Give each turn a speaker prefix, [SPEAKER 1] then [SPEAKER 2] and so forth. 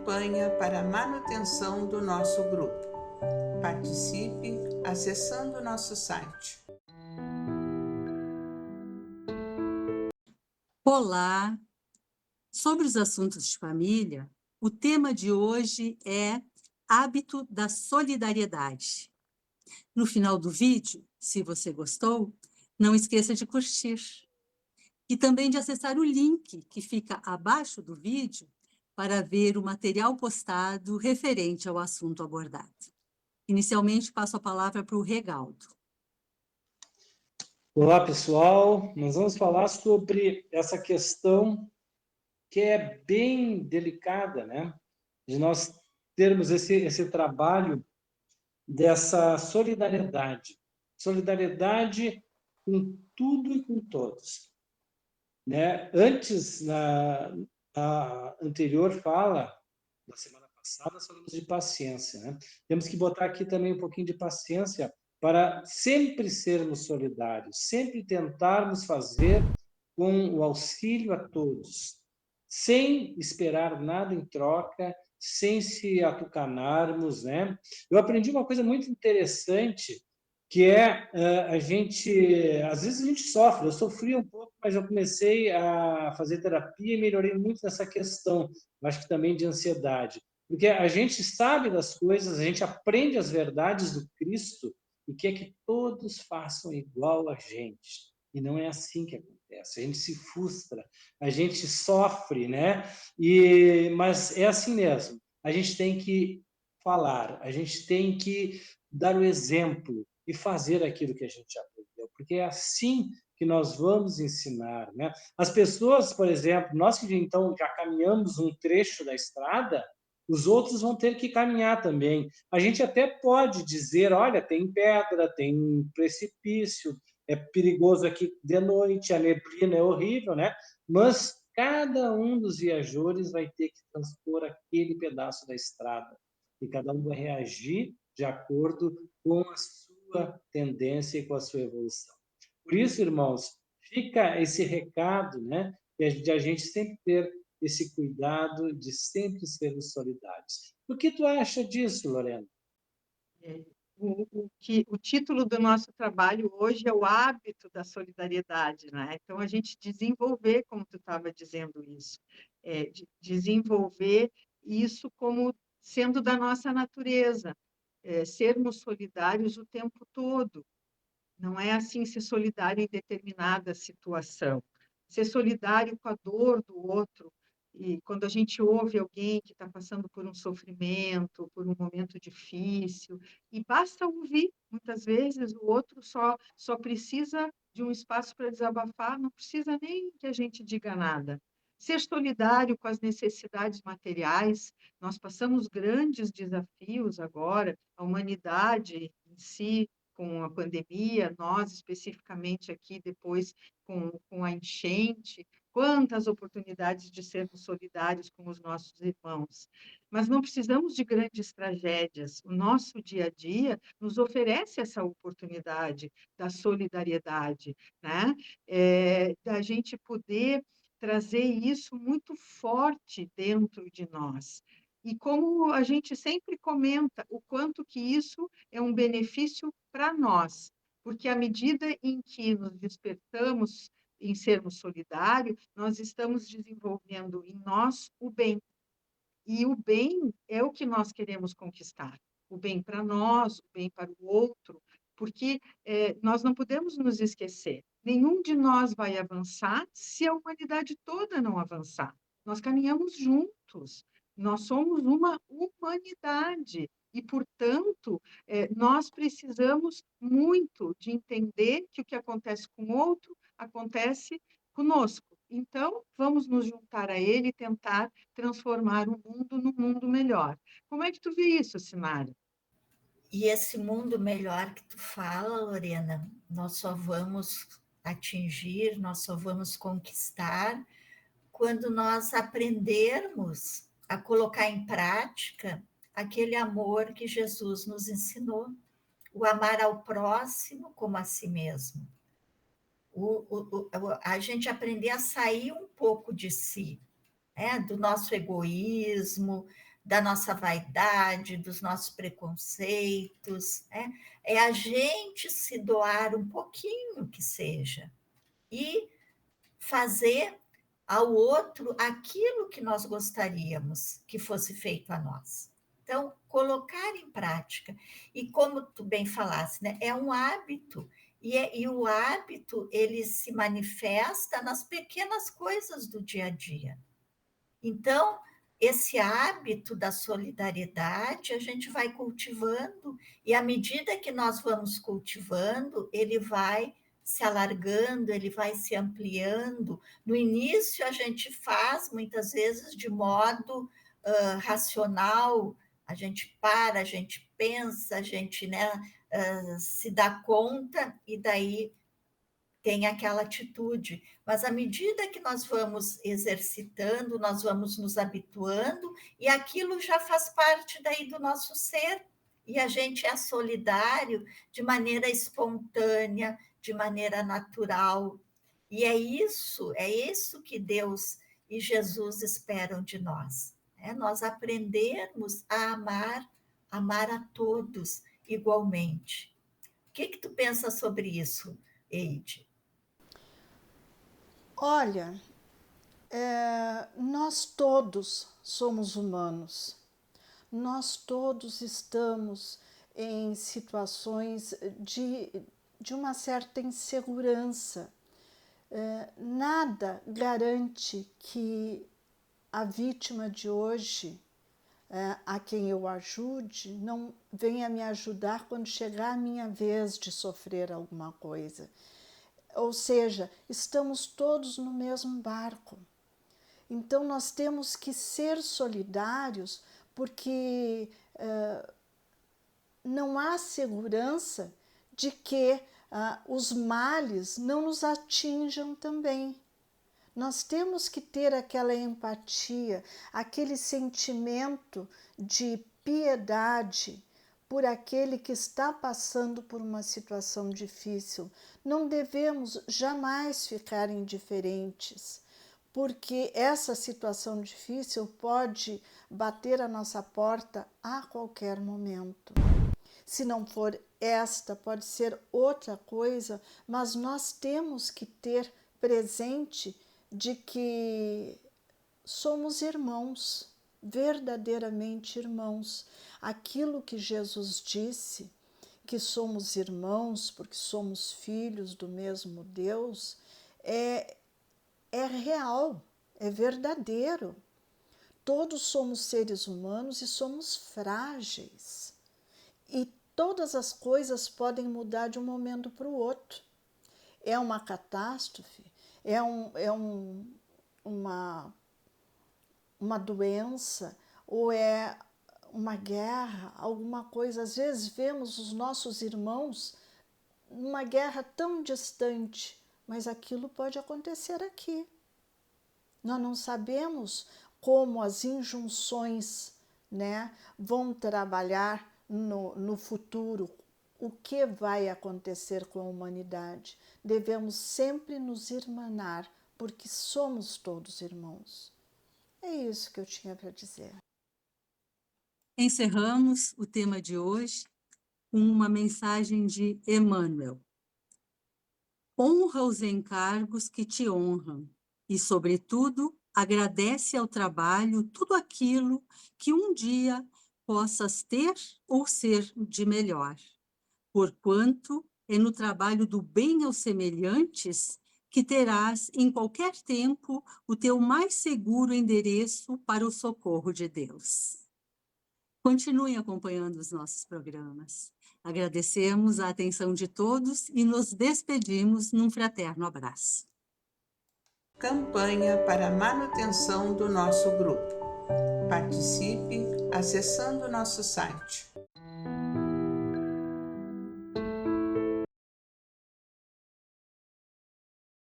[SPEAKER 1] campanha para a manutenção do nosso grupo. Participe acessando nosso site.
[SPEAKER 2] Olá! Sobre os assuntos de família, o tema de hoje é hábito da solidariedade. No final do vídeo, se você gostou, não esqueça de curtir. E também de acessar o link que fica abaixo do vídeo para ver o material postado referente ao assunto abordado. Inicialmente, passo a palavra para o Regaldo.
[SPEAKER 3] Olá, pessoal. Nós vamos falar sobre essa questão que é bem delicada, né? De nós termos esse trabalho dessa solidariedade. Solidariedade com tudo e com todos, né? Antes, na anterior fala, da semana passada, nós falamos de paciência, né? Temos que botar aqui também um pouquinho de paciência para sempre sermos solidários, sempre tentarmos fazer com o auxílio a todos, sem esperar nada em troca, sem se atucanarmos, né? Eu aprendi uma coisa muito interessante, que é a gente, às vezes a gente sofre, eu sofri um pouco, mas eu comecei a fazer terapia e melhorei muito nessa questão, acho que também de ansiedade, porque a gente sabe das coisas, a gente aprende as verdades do Cristo e quer que todos façam igual a gente. E não é assim que acontece. A gente se frustra, a gente sofre, né? Mas é assim mesmo. A gente tem que falar, a gente tem que dar o exemplo e fazer aquilo que a gente aprendeu, porque é assim que nós vamos ensinar, né? As pessoas, por exemplo, nós que então já caminhamos um trecho da estrada, os outros vão ter que caminhar também. A gente até pode dizer, olha, tem pedra, tem precipício, é perigoso aqui de noite, a neblina é horrível, né? Mas cada um dos viajantes vai ter que transpor aquele pedaço da estrada e cada um vai reagir de acordo com a sua tendência e com a sua evolução. Por isso, irmãos, fica esse recado, né, de a gente sempre ter esse cuidado de sempre sermos solidários. O que tu acha disso, Lorena?
[SPEAKER 4] O título do nosso trabalho hoje é o hábito da solidariedade, né? Então, a gente desenvolver, como tu estava dizendo isso, desenvolver isso como sendo da nossa natureza, sermos solidários o tempo todo. Não é assim ser solidário em determinada situação. Ser solidário com a dor do outro. E quando a gente ouve alguém que está passando por um sofrimento, por um momento difícil, e basta ouvir, muitas vezes o outro só precisa de um espaço para desabafar, não precisa nem que a gente diga nada. Ser solidário com as necessidades materiais, nós passamos grandes desafios agora, a humanidade em si, com a pandemia, nós especificamente aqui depois com a enchente, quantas oportunidades de sermos solidários com os nossos irmãos. Mas não precisamos de grandes tragédias. O nosso dia a dia nos oferece essa oportunidade da solidariedade, né? Da gente poder trazer isso muito forte dentro de nós. E como a gente sempre comenta, o quanto que isso é um benefício para nós, porque à medida em que nos despertamos em sermos solidários, nós estamos desenvolvendo em nós o bem. E o bem é o que nós queremos conquistar. O bem para nós, o bem para o outro, porque nós não podemos nos esquecer. Nenhum de nós vai avançar se a humanidade toda não avançar. Nós caminhamos juntos. Nós somos uma humanidade. E, portanto, nós precisamos muito de entender que o que acontece com o outro acontece conosco. Então, vamos nos juntar a ele e tentar transformar o mundo num mundo melhor. Como é que tu vê isso, Sinara?
[SPEAKER 5] E esse mundo melhor que tu fala, Lorena, nós só vamos atingir, nós só vamos conquistar quando nós aprendermos a colocar em prática aquele amor que Jesus nos ensinou, o amar ao próximo como a si mesmo. A gente aprender a sair um pouco de si, né? Do nosso egoísmo, da nossa vaidade, dos nossos preconceitos, né? É a gente se doar um pouquinho que seja e fazer ao outro aquilo que nós gostaríamos que fosse feito a nós. Então, colocar em prática. E como tu bem falaste, né, é um hábito. E o hábito, ele se manifesta nas pequenas coisas do dia a dia. Então, esse hábito da solidariedade, a gente vai cultivando, e à medida que nós vamos cultivando, ele vai se alargando, ele vai se ampliando. No início, a gente faz, muitas vezes, de modo racional, a gente para, a gente pensa, a gente, né, se dá conta, e daí tem aquela atitude. Mas à medida que nós vamos exercitando, nós vamos nos habituando, e aquilo já faz parte daí do nosso ser, e a gente é solidário de maneira espontânea, de maneira natural. E é isso que Deus e Jesus esperam de nós. Nós aprendermos a amar a todos igualmente. O que tu pensa sobre isso, Eide?
[SPEAKER 6] Olha, nós todos somos humanos. Nós todos estamos em situações de uma certa insegurança. Nada garante que a vítima de hoje, a quem eu ajude, não venha me ajudar quando chegar a minha vez de sofrer alguma coisa. Ou seja, estamos todos no mesmo barco. Então, nós temos que ser solidários, porque não há segurança de que os males não nos atinjam também. Nós temos que ter aquela empatia, aquele sentimento de piedade por aquele que está passando por uma situação difícil. Não devemos jamais ficar indiferentes, porque essa situação difícil pode bater a nossa porta a qualquer momento. Se não for esta, pode ser outra coisa, mas nós temos que ter presente de que somos irmãos, verdadeiramente irmãos. Aquilo que Jesus disse, que somos irmãos porque somos filhos do mesmo Deus, é real, é verdadeiro. Todos somos seres humanos e somos frágeis. E todas as coisas podem mudar de um momento para o outro. É uma catástrofe, uma doença, ou é uma guerra, alguma coisa. Às vezes vemos os nossos irmãos numa guerra tão distante, mas aquilo pode acontecer aqui. Nós não sabemos como as injunções, né, vão trabalhar no futuro, o que vai acontecer com a humanidade. Devemos sempre nos irmanar, porque somos todos irmãos. É isso que eu tinha para dizer.
[SPEAKER 2] Encerramos o tema de hoje com uma mensagem de Emmanuel. Honra os encargos que te honram e, sobretudo, agradece ao trabalho tudo aquilo que um dia possas ter ou ser de melhor, porquanto é no trabalho do bem aos semelhantes que terás em qualquer tempo o teu mais seguro endereço para o socorro de Deus. Continuem acompanhando os nossos programas. Agradecemos a atenção de todos e nos despedimos num fraterno abraço.
[SPEAKER 1] Campanha para a manutenção do nosso grupo. Participe acessando nosso site